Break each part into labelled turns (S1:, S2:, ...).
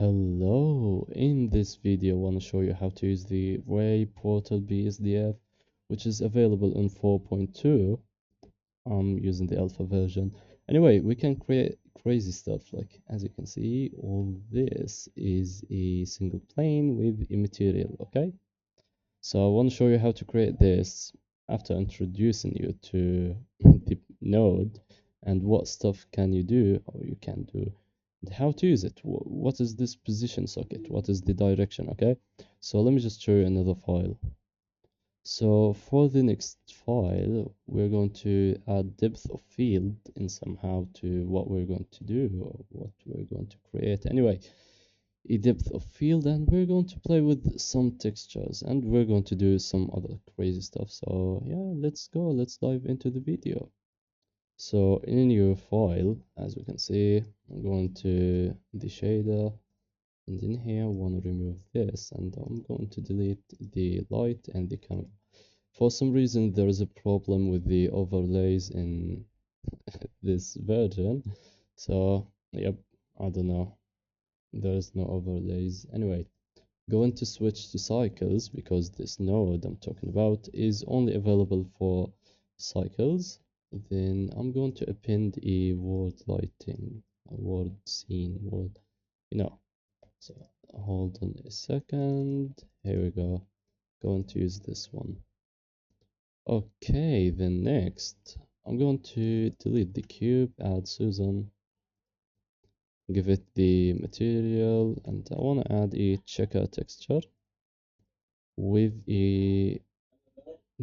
S1: Hello, in this video I want to show you how to use the Ray Portal bsdf, which is available in 4.2. I'm using the alpha version. Anyway, we can create crazy stuff. Like, as you can see, all this is a single plane with a material. Okay, so I want to show you how to create this after introducing you to the node and what stuff can you do or you can do and how to use it. What is this position socket? What is the direction? Okay, so let me just show you another file. So for the next file, we're going to add depth of field in somehow to what we're going to do or what we're going to create. Anyway, a depth of field, and we're going to play with some textures and we're going to do some other crazy stuff. So yeah, let's go, let's dive into the video. So in your file, as we can see, I'm going to the shader, and in here I want to remove this, and I'm going to delete the light and the camera. For some reason there is a problem with the overlays in this version, so yep, I don't know, there's no overlays. Anyway, going to switch to cycles because this node I'm talking about is only available for cycles. Then I'm going to append a word lighting, a word scene, word, you know. So hold on a second. Here we go. Going to use this one. Okay, then next I'm going to delete the cube, add Susan, give it the material, and I want to add a checker texture with a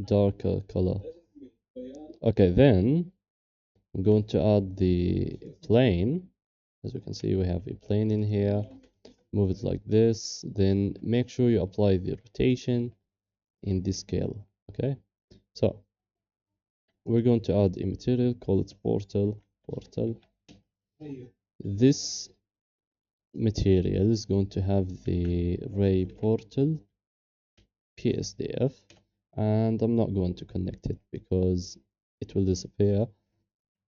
S1: darker color. Okay, then I'm going to add the plane. As we can see, we have a plane in here. Move it like this, then make sure you apply the rotation in the scale. Okay, so we're going to add a material, call it portal. This material is going to have the ray portal bsdf, and I'm not going to connect it because it will disappear.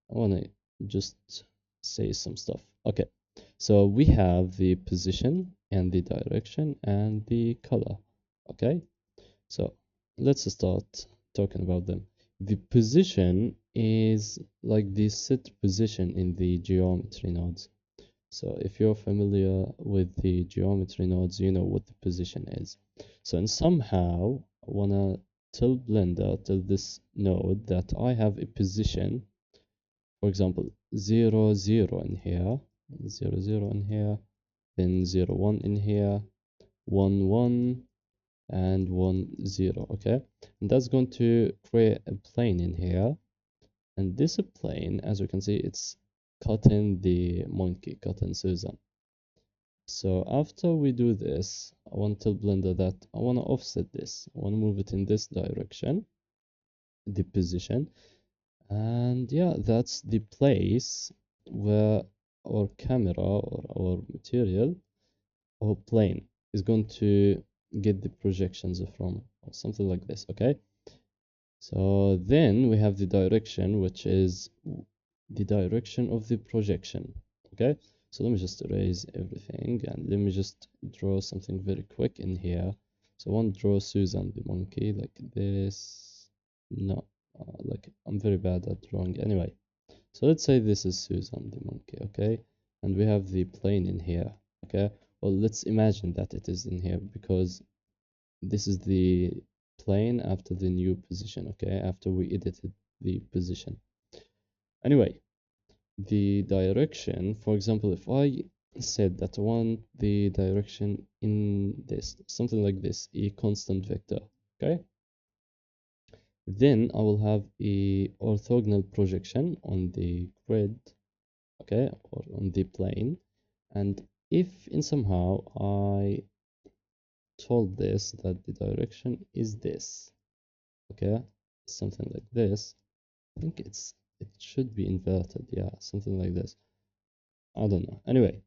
S1: I want to just say some stuff. Okay, so we have the position and the direction and the color. Okay, so let's start talking about them. The position is like the set position in the geometry nodes. So if you're familiar with the geometry nodes, you know what the position is. So and somehow I wanna tell Blender, tell this node that I have a position. For example, 0, 0 in here, 0, 0 in here, then 0, 1 in here, 1, 1, and 1, 0. Okay, and that's going to create a plane in here. And this plane, as you can see, it's cutting the monkey, cutting Susan. So after we do this, I want to tell Blender that I want to offset this. I want to move it in this direction, the position. And yeah, that's the place where our camera or our material or plane is going to get the projections from, or something like this. Okay, so then we have the direction, which is the direction of the projection. Okay, so let me just erase everything and let me just draw something very quick in here. So I want to draw Susan the monkey like this. No, like I'm very bad at drawing. Anyway, so let's say this is Susan the monkey. Okay, and we have the plane in here. Okay, well, let's imagine that it is in here because this is the plane after the new position. Okay, after we edited the position. Anyway, the direction, for example, if I said that I want the direction in this, something like this, a constant vector. Okay, then I will have a orthogonal projection on the grid, okay, or on the plane. And if in somehow I told this that the direction is this, okay, something like this, I think it should be inverted, yeah, something like this, I don't know. Anyway,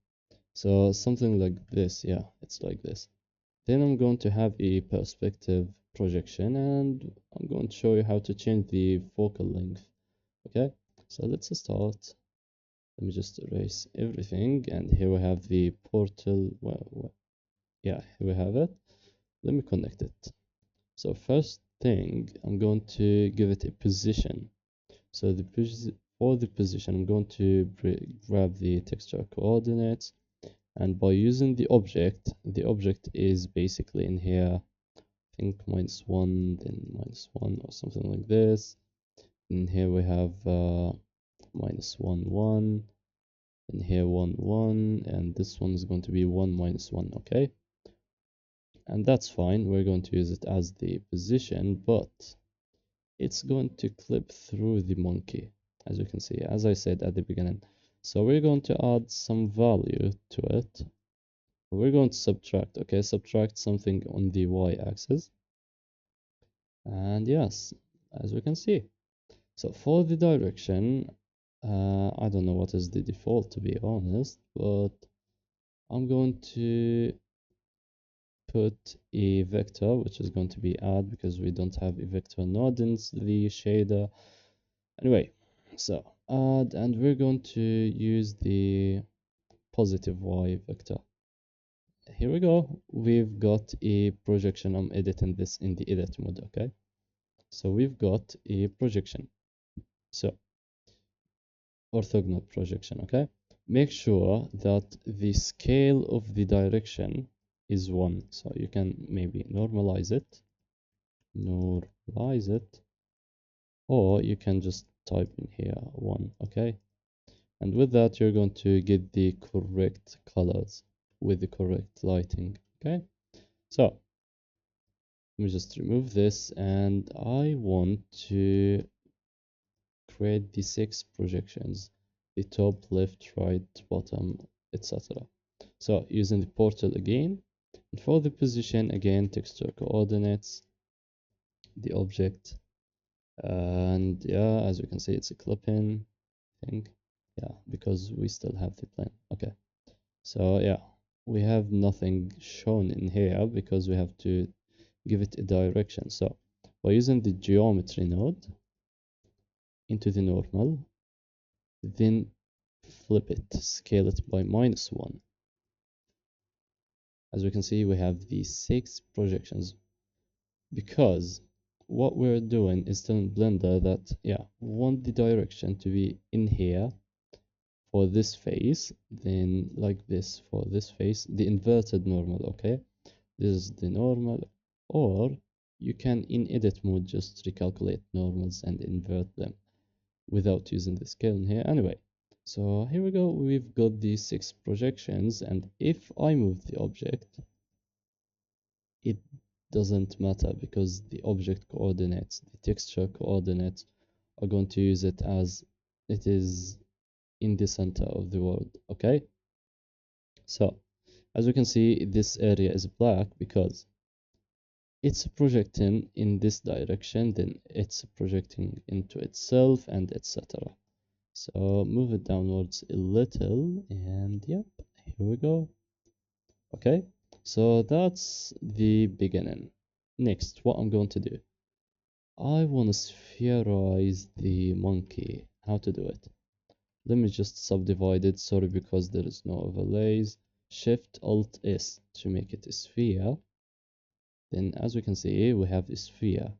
S1: so something like this, yeah, it's like this. Then I'm going to have a perspective projection, and I'm going to show you how to change the focal length. Okay, so let's start. Let me just erase everything, and here we have the portal. Yeah, here we have it. Let me connect it. So first thing, I'm going to give it a position. So for the position, I'm going to grab the texture coordinates, and by using the object is basically in here. I think -1, then -1 or something like this. And here we have -1, 1, and here 1, 1, and this one is going to be 1, -1, okay? And that's fine. We're going to use it as the position, but it's going to clip through the monkey, as you can see, as I said at the beginning. So we're going to add some value to it. We're going to subtract, okay? Subtract something on the y-axis. And yes, as we can see. So for the direction, I don't know what is the default, to be honest, but I'm going to put a vector, which is going to be add because we don't have a vector node in the shader. Anyway, so add, and we're going to use the positive y vector. Here we go. We've got a projection. I'm editing this in the edit mode, okay? So we've got a projection. So orthogonal projection, okay? Make sure that the scale of the direction is 1. So you can maybe normalize it, or you can just type in here 1, okay? And with that, you're going to get the correct colors with the correct lighting, okay? So let me just remove this, and I want to create the 6 projections: the top, left, right, bottom, etc. So using the portal again, and for the position again, texture coordinates, the object, and yeah, as you can see, it's a clip-in thing. Yeah, because we still have the plane. Okay, so yeah, we have nothing shown in here because we have to give it a direction. So by using the geometry node into the normal, then flip it, scale it by -1. As we can see, we have these 6 projections because what we're doing is telling Blender that, yeah, we want the direction to be in here for this face, then like this for this face, the inverted normal, okay? This is the normal, or you can in edit mode just recalculate normals and invert them without using the scale in here. Anyway, so here we go. We've got these 6 projections, and if I move the object, it doesn't matter because the object coordinates, the texture coordinates, are going to use it as it is in the center of the world, okay? So as you can see, this area is black because it's projecting in this direction, then it's projecting into itself, and etc. So move it downwards a little, and yep, here we go. Okay, so that's the beginning. Next, what I'm going to do, I want to spherize the monkey. How to do it? Let me just subdivide it, sorry, because there is no overlays. Shift Alt S to make it a sphere. Then as we can see, we have a sphere.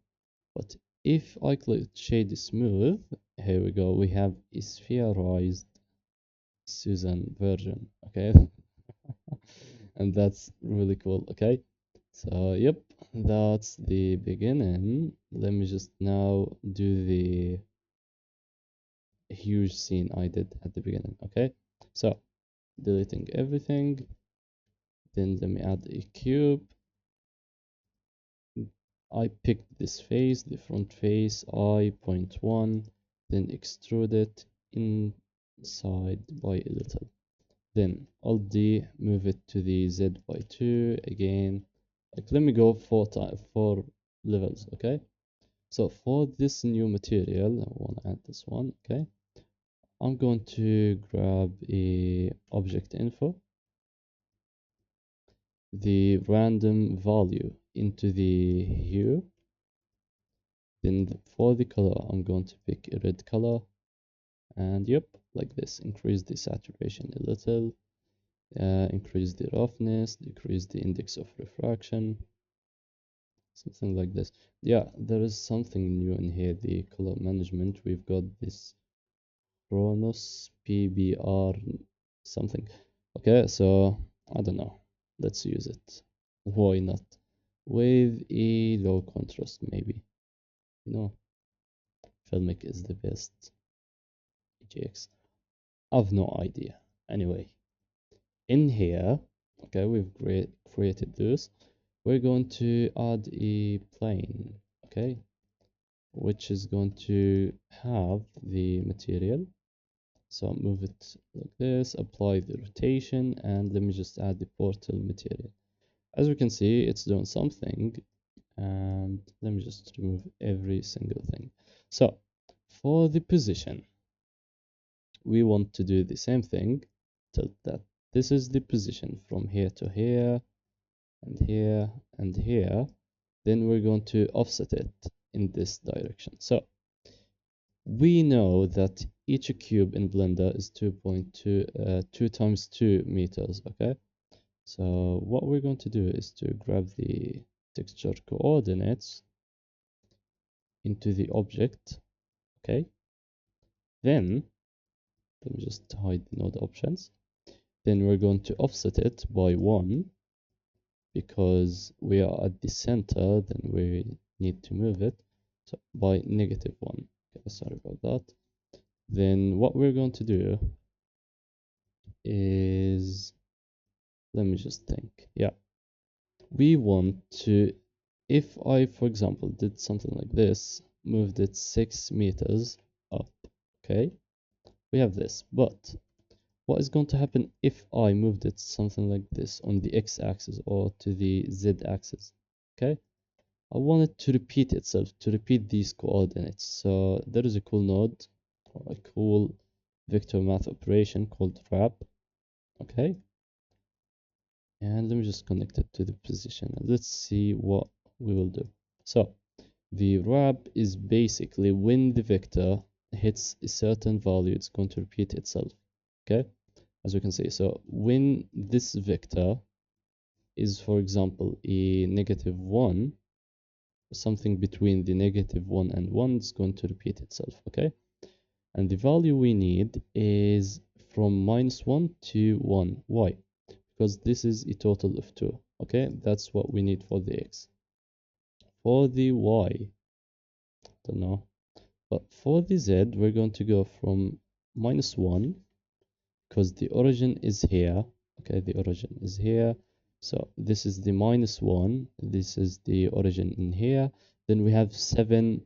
S1: But if I click shade smooth, here we go, we have a spherized Susan version, okay? And that's really cool, okay? So yep, that's the beginning. Let me just now do the huge scene I did at the beginning, okay? So deleting everything, then let me add a cube. I picked this face, the front face, I.1, then extrude it inside by a little. Then Alt D, move it to the Z by 2 again. Like, let me go 4 levels, okay? So for this new material, I want to add this one, okay? I'm going to grab a object info, the random value into the hue. Then for the color, I'm going to pick a red color, and yep, like this. Increase the saturation a little, increase the roughness, decrease the index of refraction, something like this. Yeah, there is something new in here, the color management. We've got this Chronos PBR something. Okay, so I don't know. Let's use it. Why not? With a low contrast, maybe. You know, Filmic is the best. EGX. I've no idea. Anyway, in here, okay, we've created this. We're going to add a plane, okay, which is going to have the material. So move it like this, apply the rotation, and let me just add the portal material. As we can see, it's doing something, and let me just remove every single thing. So for the position, we want to do the same thing, tilt that. This is the position from here to here, and here, and here. Then we're going to offset it in this direction. So we know that each cube in Blender is 2 times 2 meters, okay? So what we're going to do is to grab the texture coordinates into the object, okay? Then, let me just hide the node options. Then we're going to offset it by 1 because we are at the center, then we need to move it. So by -1. Okay, sorry about that. Then what we're going to do is, let me just think. Yeah, we want to, if I, for example, did something like this, moved it 6 meters up, okay, we have this. But what is going to happen if I moved it something like this on the x-axis or to the z-axis? Okay, I want it to repeat itself, to repeat these coordinates. So there is a cool node or a cool vector math operation called wrap. Okay, and let me just connect it to the position. Let's see what we will do. So the wrap is basically when the vector hits a certain value, it's going to repeat itself. Okay, as we can see. So when this vector is, for example, a -1, something between the -1 and 1 is going to repeat itself. Okay, and the value we need is from -1 to 1. Why? Because this is a total of 2. Okay, that's what we need for the x. For the y, don't know, but for the z, we're going to go from -1 because the origin is here. Okay, the origin is here. So this is the -1. This is the origin in here. Then we have 7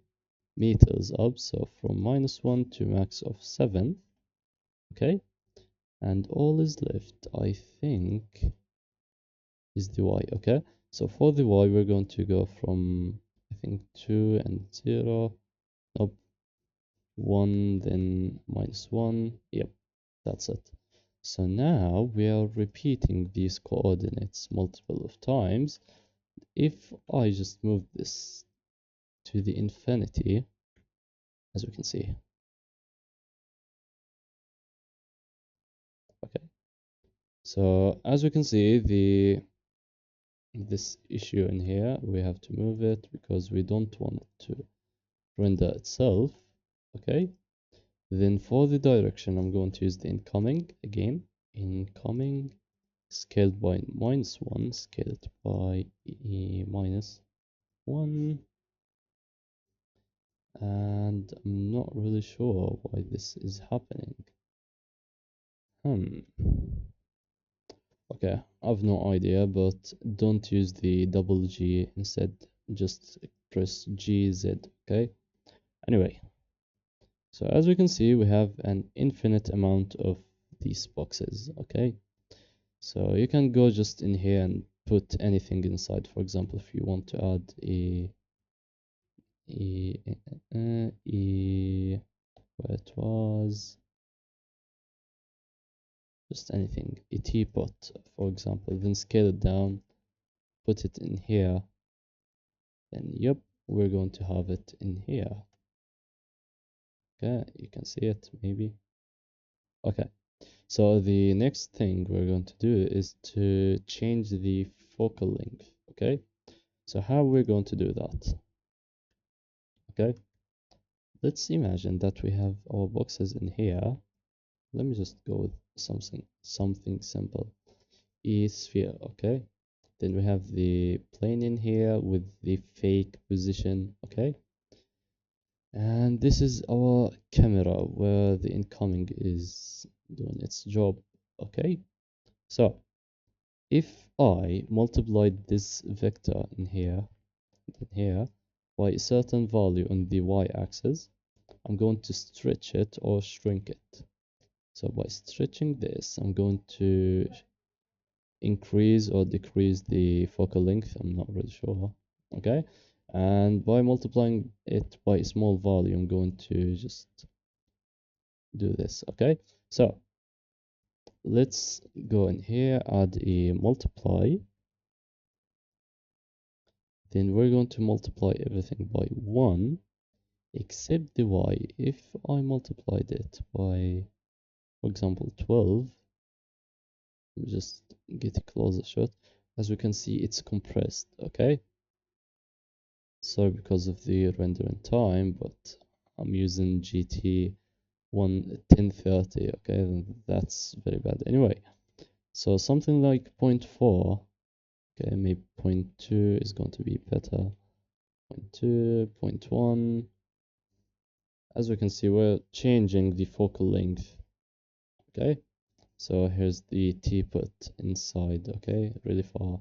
S1: meters up. So from -1 to max of 7. Okay, and all is left, I think, is the y. Okay, so for the y, we're going to go from, I think, 2 and 0. Nope, 1, then -1. Yep, that's it. So now we are repeating these coordinates multiple of times. If I just move this to the infinity, as we can see, okay. So as we can see, this issue in here, we have to move it because we don't want it to render itself, okay. Then for the direction, I'm going to use the incoming again. Incoming scaled by -1, scaled by -1. And I'm not really sure why this is happening. Hmm. Okay, I've no idea, but don't use the double G instead. Just press GZ, okay? Anyway, so as we can see, we have an infinite amount of these boxes, okay? So you can go just in here and put anything inside. For example, if you want to add where it was, just anything, a teapot, for example, then scale it down, put it in here, then yep, we're going to have it in here. Okay, you can see it maybe. Okay, so the next thing we're going to do is to change the focal length. Okay, so how we're going to do that? Okay, let's imagine that we have our boxes in here. Let me just go with something simple. E sphere, okay? Then we have the plane in here with the fake position, okay? And this is our camera where the incoming is doing its job, okay? So if I multiplied this vector in here by a certain value on the y-axis, I'm going to stretch it or shrink it. So by stretching this, I'm going to increase or decrease the focal length. I'm not really sure. Okay. And by multiplying it by a small value, I'm going to just do this. Okay. So let's go in here, add a multiply. Then we're going to multiply everything by 1 except the y. If I multiplied it by, for example, 12, just get a closer shot. As we can see, it's compressed. Okay. Sorry because of the rendering time, but I'm using GT 1030. Okay, that's very bad. Anyway, so something like 0.4, okay, maybe 0.2 is going to be better. 0.2, 0.1. As we can see, we're changing the focal length. Okay, so here's the T-put inside. Okay, really far.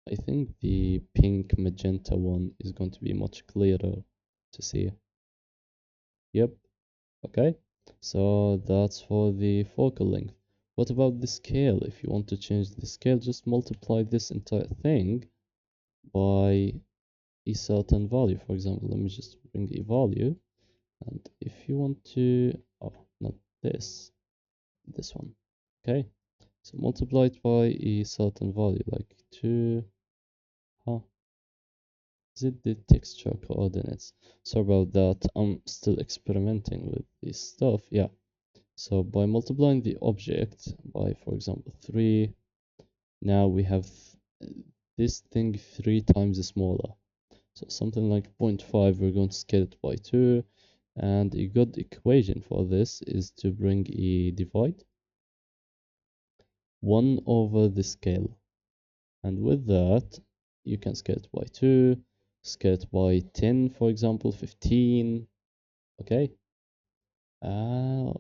S1: I think the pink magenta one is going to be much clearer to see. Yep. Okay, so that's for the focal length. What about the scale? If you want to change the scale, just multiply this entire thing by a certain value. For example, let me just bring a value. And if you want to, oh, not this, this one. Okay, so multiply it by a certain value, like 2, huh? Is it the texture coordinates? Sorry about that. I'm still experimenting with this stuff. Yeah. So by multiplying the object by, for example, 3, now we have this thing 3 times smaller. So something like 0.5, we're going to scale it by 2. And a good equation for this is to bring a divide 1 over the scale. And with that, you can scale it by 2, scale it by 10, for example, 15. Okay. Uh,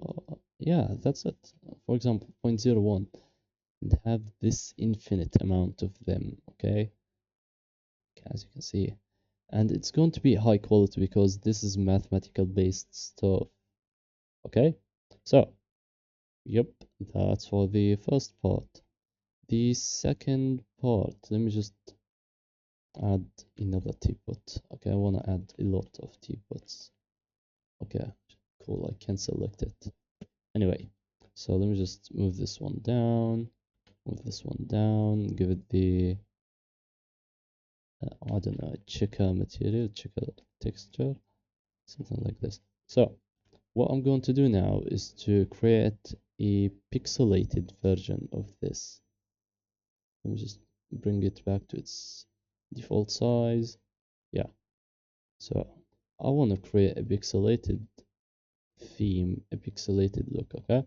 S1: yeah, that's it. For example, 0.01. And have this infinite amount of them, okay, as you can see, and it's going to be high quality because this is mathematical based stuff. Okay, so yep, that's for the first part. The second part, let me just add another teapot. Okay, I want to add a lot of teapots. Okay, cool, I can select it. Anyway, so let me just move this one down, give it the I don't know, checker material, checker texture, something like this. So what I'm going to do now is to create a pixelated version of this. Let me just bring it back to its default size. Yeah. So I want to create a pixelated theme, a pixelated look, okay?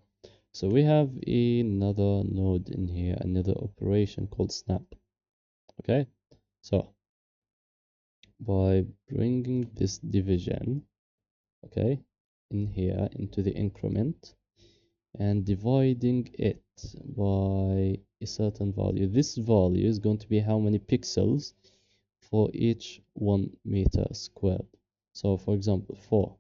S1: So we have another node in here, another operation called snap, okay? So by bringing this division, okay, in here into the increment and dividing it by a certain value. This value is going to be how many pixels for each 1 meter squared. So for example, 4.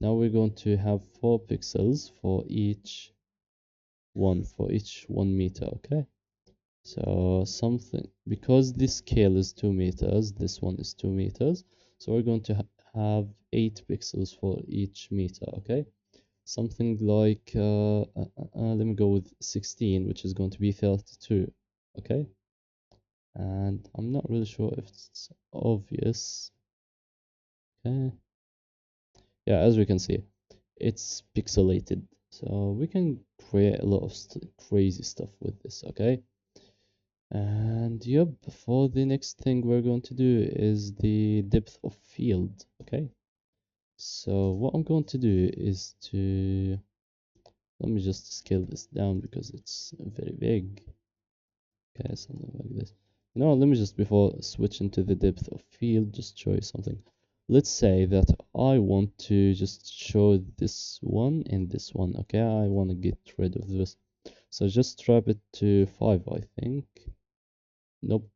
S1: Now we're going to have 4 pixels for each 1 meter, okay? So something, because this scale is 2 meters, this one is 2 meters, so we're going to have 8 pixels for each meter, okay? Something like, let me go with 16, which is going to be 32, okay? And I'm not really sure if it's obvious, okay? Yeah, as we can see, it's pixelated. So we can create a lot of crazy stuff with this, okay? And yep, for the next thing we're going to do is the depth of field, okay? So what I'm going to do is to, let me just scale this down because it's very big. Okay, something like this. You know, let me just, before switching to the depth of field, just show you something. Let's say that I want to just show this one and this one, okay? I want to get rid of this. So just drop it to 5, I think. Nope,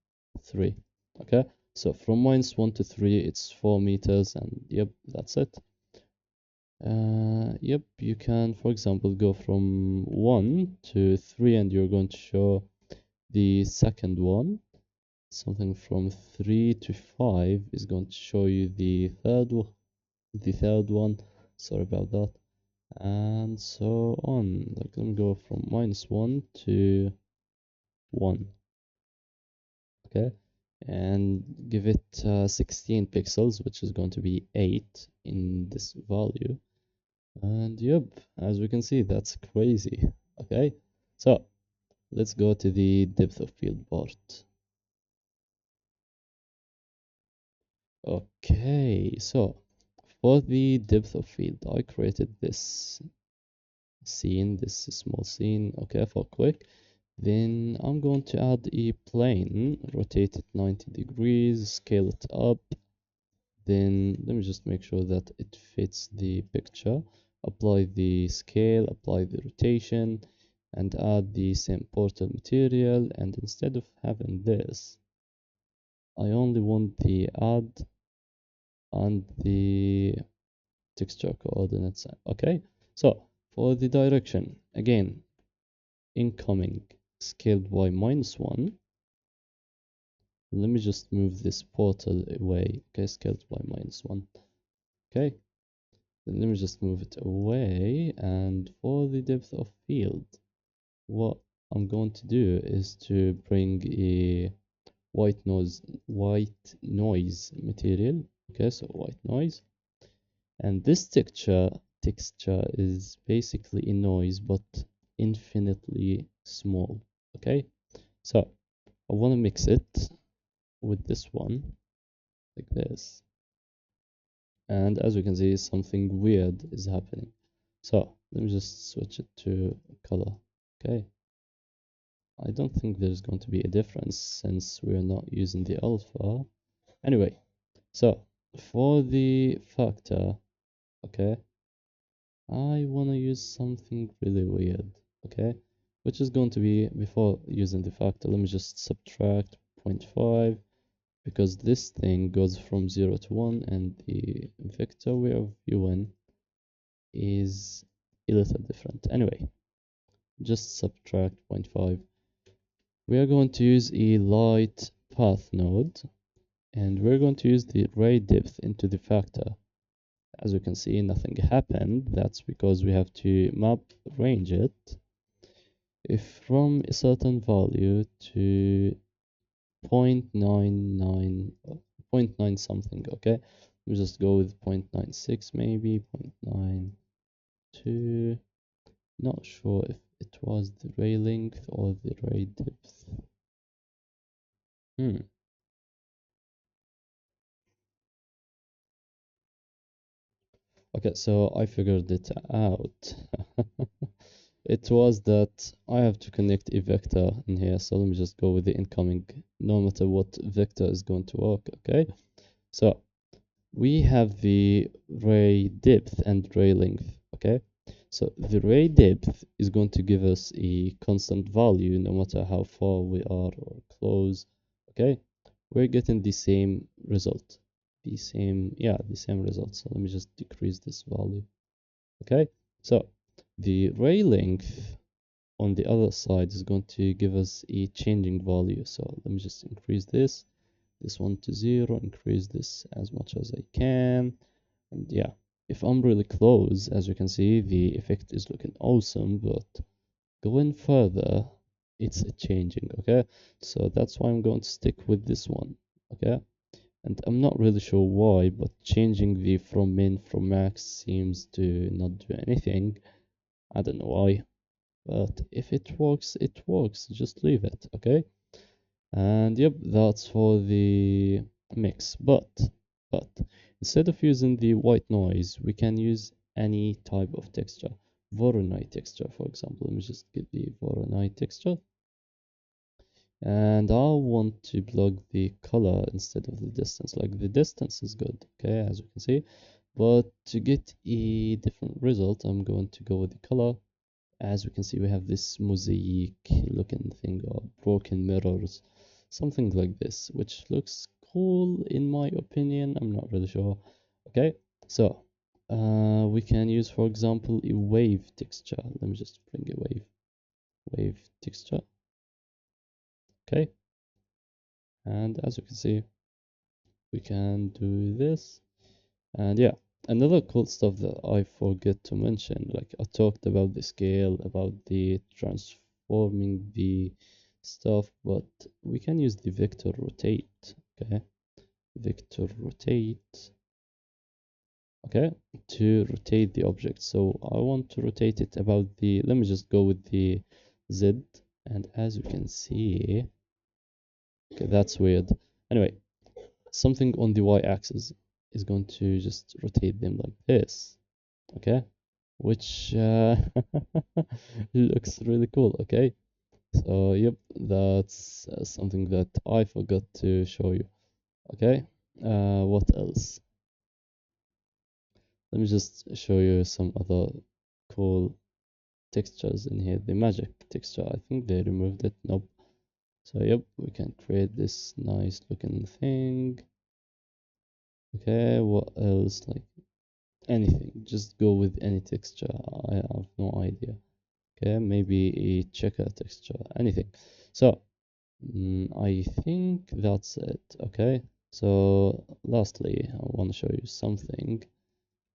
S1: 3. Okay, so from -1 to 3, it's 4 meters, and yep, that's it. Yep, you can, for example, go from 1 to 3, and you're going to show the second one. Something from 3 to 5 is going to show you the third one. Sorry about that. And so on. Like, let me go from -1 to 1. Okay, and give it 16 pixels, which is going to be 8 in this value. And yep, as we can see, that's crazy. Okay, so let's go to the depth of field part. Okay, so for the depth of field, I created this scene, this small scene, okay, for quick. Then I'm going to add a plane, rotate it 90 degrees, scale it up. Then let me just make sure that it fits the picture. Apply the scale, apply the rotation, and add the same portal material. And instead of having this, I only want the add and the texture coordinates. Okay, so for the direction, again, incoming scaled by -1. Let me just move this portal away. Okay, scaled by -1. Okay, then let me just move it away. And for the depth of field, what I'm going to do is to bring a white noise material. Okay, so white noise. And this texture is basically a noise, but infinitely small. Okay, so I want to mix it with this one, like this. And as we can see, something weird is happening. So let me just switch it to color. Okay, I don't think there's going to be a difference since we're not using the alpha. Anyway, so for the factor, okay, I want to use something really weird, okay, which is going to be, before using the factor, let me just subtract 0.5, because this thing goes from 0 to 1, and the vector we are viewing is a little different. Anyway, just subtract 0.5. We are going to use a light path node, and we're going to use the ray depth into the factor. As you can see, nothing happened. That's because we have to map range it if from a certain value to 0.99, 0.9 something. Okay, we just go with 0.96, maybe 0.92. Not sure if it was the ray length or the ray depth. Okay, so I figured it out. It was that I have to connect a vector in here, so let me just go with the incoming, no matter what vector is going to work, okay? So we have the ray depth and ray length, okay? So the ray depth is going to give us a constant value no matter how far we are or close, okay? We're getting the same result, the same result. So let me just decrease this value, okay? So the ray length on the other side is going to give us a changing value. So let me just increase this one to 0, increase this as much as I can. And yeah, if I'm really close, as you can see, the effect is looking awesome, but going further, it's changing, okay? So that's why I'm going to stick with this one, okay? And I'm not really sure why, but changing the from min from max seems to not do anything. I don't know why, but if it works, it works. Just leave it, okay? And yep, that's for the mix. But instead of using the white noise, we can use any type of texture. Voronoi texture, for example. Let me just get the Voronoi texture. And I want to plug the color instead of the distance. Like the distance is good, okay, as you can see. But to get a different result, I'm going to go with the color. As we can see, we have this mosaic looking thing or broken mirrors, something like this, which looks cool in my opinion. I'm not really sure. Okay, so we can use, for example, a wave texture. Let me just bring a wave texture. Okay, and as you can see, we can do this. And yeah, another cool stuff that I forget to mention, like I talked about the scale, about the transforming the stuff, but we can use the vector rotate, okay? Vector rotate, okay, to rotate the object. So I want to rotate it about the, let me just go with the Z, and as you can see, okay, that's weird. Anyway, something on the y-axis is going to just rotate them like this, okay, which looks really cool. Okay, so yep, that's something that I forgot to show you. Okay, what else? Let me just show you some other cool textures in here. The magic texture, I think they removed it. Nope. So yep, we can create this nice looking thing. Okay, what else? Like anything, just go with any texture. I have no idea. Okay, maybe a checker texture, anything. So I think that's it. Okay, so lastly, I want to show you something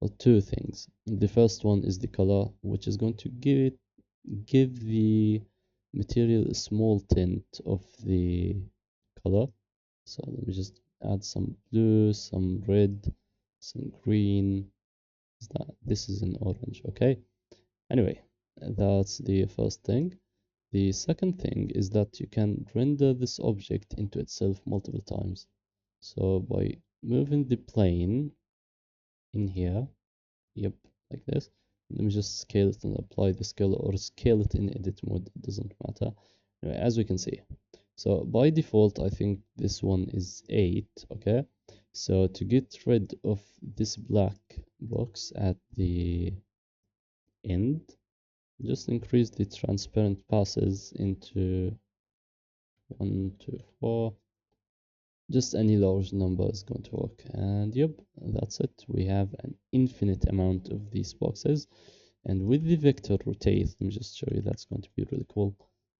S1: or two things. The first one is the color, which is going to give the material a small tint of the color. So let me just add some blue, some red, some green. This is an orange. Okay, anyway, that's the first thing. The second thing is that you can render this object into itself multiple times. So by moving the plane in here, yep, like this. Let me just scale it and apply the scale, or scale it in edit mode, it doesn't matter. Anyway, as we can see. So by default, I think this one is 8, okay? So to get rid of this black box at the end, just increase the transparent passes into 1, 2, 4. Just any large number is going to work. And yep, that's it. We have an infinite amount of these boxes. And with the vector rotate, let me just show you, that's going to be really cool.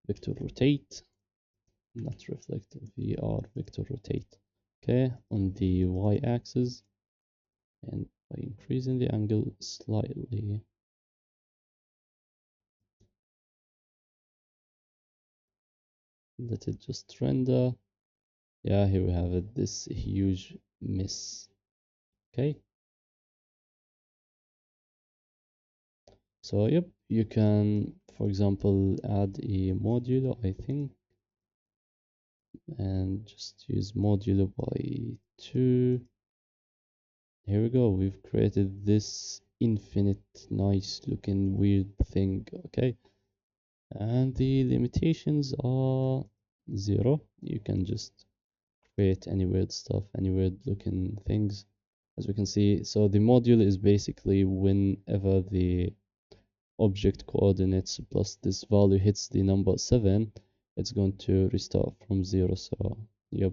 S1: Vector rotate, not reflect, VR vector rotate. Okay, on the y-axis, and by increasing the angle slightly, let it just render. Yeah, here we have it, this huge mess. Okay, so yep, you can, for example, add a modulo, I think, and just use modulo by 2. Here we go, we've created this infinite nice looking weird thing. Okay, and the limitations are 0. You can just create any weird stuff, any weird looking things, as we can see. So the module is basically whenever the object coordinates plus this value hits the number 7, it's going to restart from 0. So yep,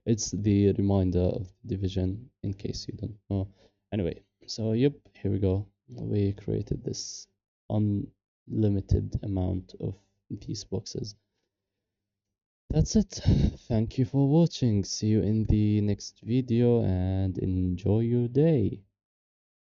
S1: it's the reminder of division in case you don't know. Anyway, so yep, here we go. We created this unlimited amount of these boxes. That's it. Thank you for watching. See you in the next video and enjoy your day.